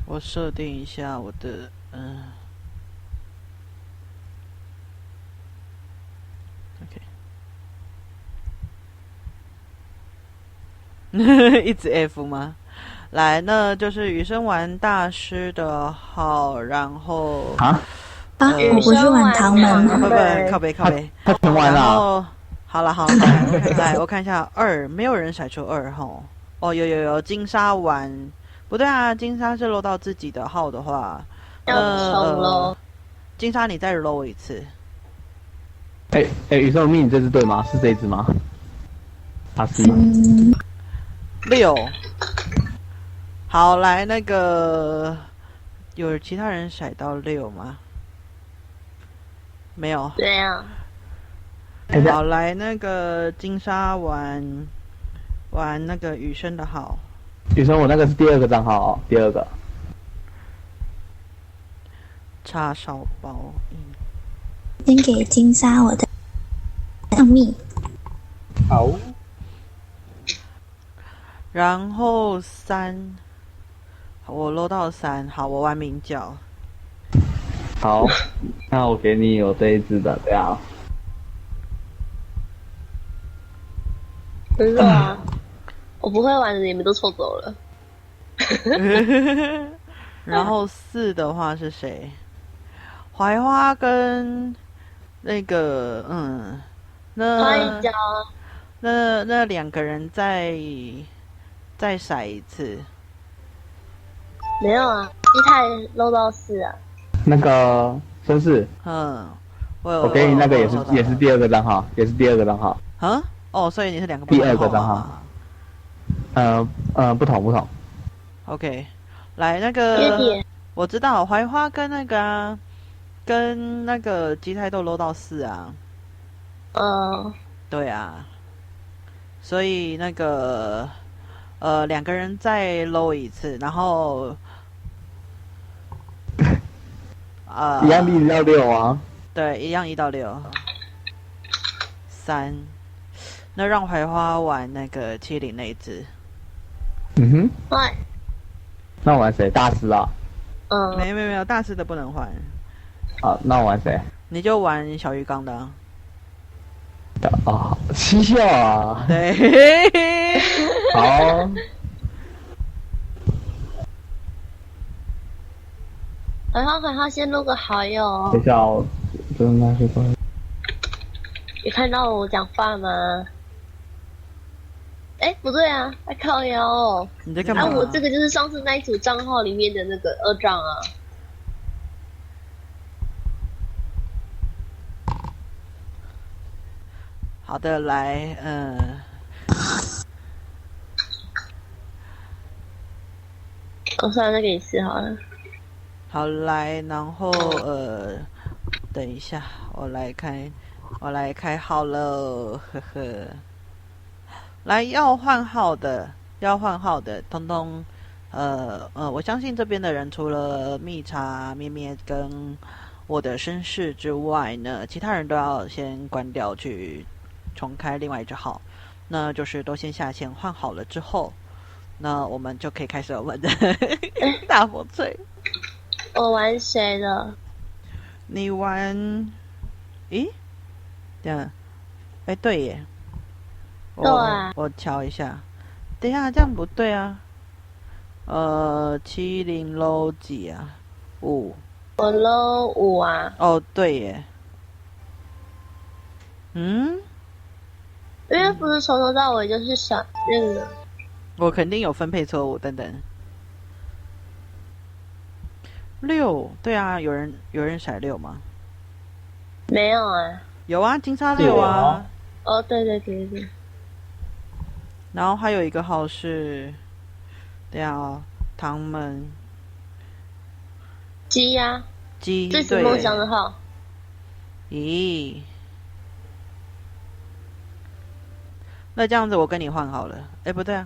我设定一下我的，OK， 一直 F 吗？来，那就是雨生玩大师的号，然后我不是玩唐门，不，靠北，他全玩了。然后好了，来，我看一下2，没有人甩出2吼。哦，有金沙玩，不对啊，金沙是漏到自己的号的话，要重喽。金沙你再搂一次。雨生命，你这只对吗？是这一只吗？他是6。好，来那个有其他人甩到6吗？没有。对啊。好，来那个金沙玩那个雨生的号。雨生，我那个是第2个账号哦，第2个。叉烧包。先给金沙我的上蜜。好。然后3，我搂到3，好，我玩鸣叫。好，那我给你有这一只的，对啊。真的啊，我不会玩的，你们都抽走了。然后4的话是谁？槐花跟那个那2个人再骰一次。没有啊，基泰搂到4啊。那个绅士，我给你那个也是第2个账号，也是第2个账号。哦，所以你是2个第2个账号。不同。OK， 来那个我知道槐花跟那个跟那个基泰都搂到4啊。对啊，所以那个2个人再搂一次，然后一样1到6啊。对，一样1到6。3，那让槐花玩那个70那一只。那我玩谁？大师啊？没有，大师的不能换。好，那我玩谁？你就玩小鱼缸的啊。七笑啊。对。好。槐花先录个好友。等一下，我真的是说。你看到我讲话吗？不对啊，还靠腰哦。你在干嘛？我这个就是上次那一组账号里面的那个2账啊。好的，来，算了，那给你试好了。好，来，然后等一下，我来开号了，呵呵。来，要换号的，通通，我相信这边的人除了蜜茶咩咩跟我的绅士之外呢，其他人都要先关掉去重开另外一只号，那就是都先下线换好了之后，那我们就可以开始我们的大风吹。我玩谁的？你玩？咦？这样？对耶。我瞧一下。等一下，这样不对啊。70搂几啊？5。我搂5啊。哦，对耶。因为不是从头到尾就是想那个。我肯定有分配错误，等等。6，对啊，有人甩6吗？没有啊。有啊，金沙6啊。对。然后还有一个号是，对啊，唐门鸡呀，鸡，这是梦想的号。咦，那这样子我跟你换好了。不对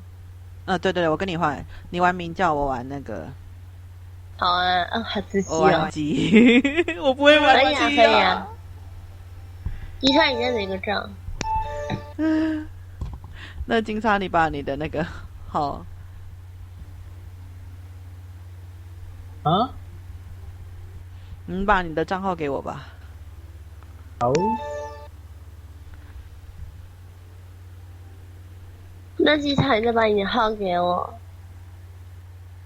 啊，对，我跟你换，你玩鸣叫，我玩那个。好啊，好刺激哦！我玩鸡，我不会玩鸡。可以啊。一看你在哪个账？那金沙，你把你的那个好，啊？你把你的账号给我吧。好。那机场你再把你的号给我。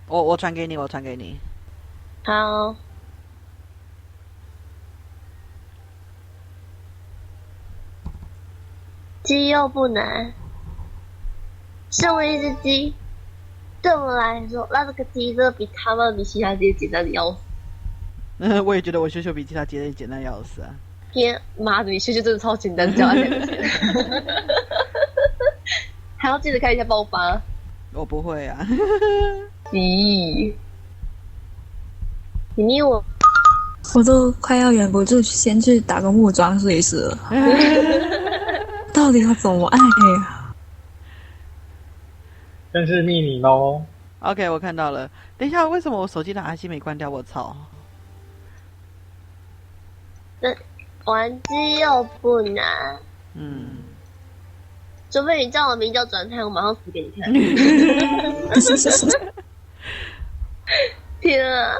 我传给你，我传给你。好。鸡又不难，身为一只鸡，对我们来说，那这个鸡真的比其他鸡简单的要死。我也觉得我秀秀比其他节日简单要死啊！天妈的，你秀秀真的超简单，叫还要记得看一下爆发。我不会啊。咦，你我都快要忍不住先去打个木桩试一试了。到底要怎么爱呀？但是秘密咯。OK， 我看到了。等一下，为什么我手机的 RC 没关掉？我操！玩机又不难，除非你叫我名叫转台，我马上死给你看。天啊！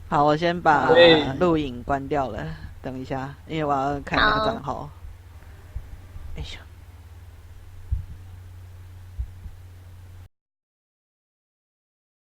好，我先把录影关掉了。等一下，因为我要看那个账号。哎呀。